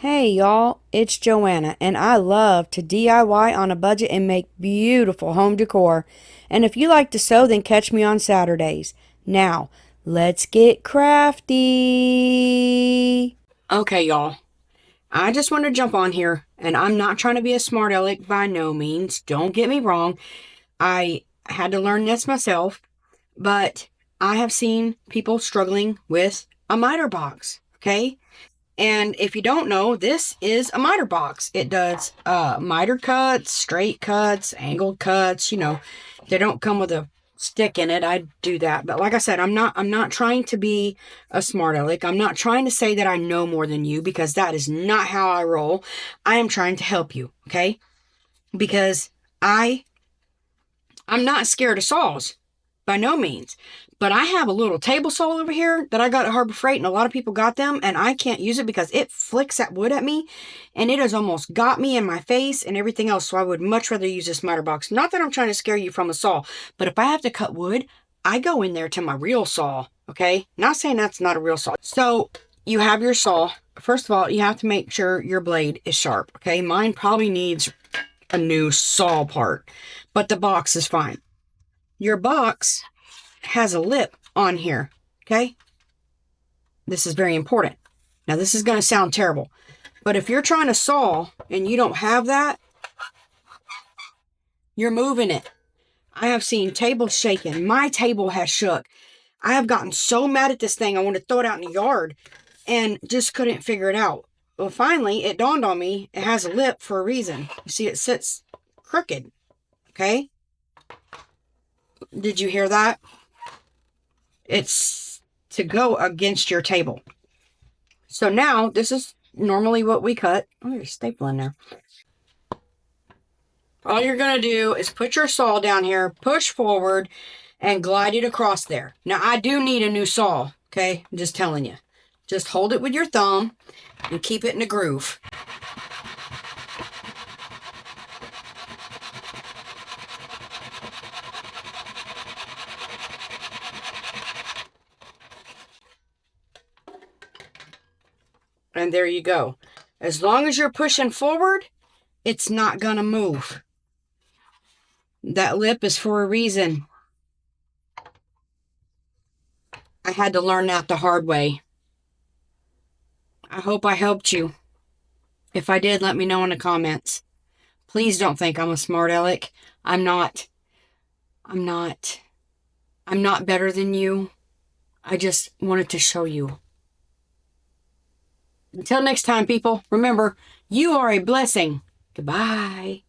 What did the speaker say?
Hey y'all, it's Joanna, and I love to DIY on a budget and make beautiful home decor. And if you like to sew, then catch me on Saturdays. Now, let's get crafty. Okay, y'all. I just want to jump on here, and I'm not trying to be a smart aleck by no means. Don't get me wrong. I had to learn this myself, but I have seen people struggling with a miter box, okay? And if you don't know, this is a miter box. It does miter cuts, straight cuts, angled cuts. They don't come with a stick in it. I do that. But like I said, I'm not trying to be a smart aleck. I'm not trying to say that I know more than you, because that is not how I roll. I am trying to help you, okay? Because I'm not scared of saws, by no means. But I have a little table saw over here that I got at Harbor Freight, and a lot of people got them, and I can't use it because it flicks that wood at me, and it has almost got me in my face and everything else. So I would much rather use this miter box. Not that I'm trying to scare you from a saw, but if I have to cut wood, I go in there to my real saw, okay? Not saying that's not a real saw. So you have your saw. First of all, you have to make sure your blade is sharp, okay? Mine probably needs a new saw part, but the box is fine. Your box has a lip on here, okay? This is very important. Now, this is going to sound terrible, but if you're trying to saw and you don't have that, you're moving it. I have seen tables shaken. My table has shook. I have gotten so mad at this thing, I want to throw it out in the yard and just couldn't figure it out. Well, finally, it dawned on me it has a lip for a reason. You see, it sits crooked, okay? Did you hear that? It's to go against your table. So now, this is normally what we cut. Oh, there's a staple in there. All you're going to do is put your saw down here, push forward, and glide it across there. Now, I do need a new saw, okay? I'm just telling you. Just hold it with your thumb and keep it in a groove. And there you go. As long as you're pushing forward, it's not going to move. That lip is for a reason. I had to learn that the hard way. I hope I helped you. If I did, let me know in the comments. Please don't think I'm a smart aleck. I'm not. I'm not. I'm not better than you. I just wanted to show you. Until next time, people, remember, you are a blessing. Goodbye.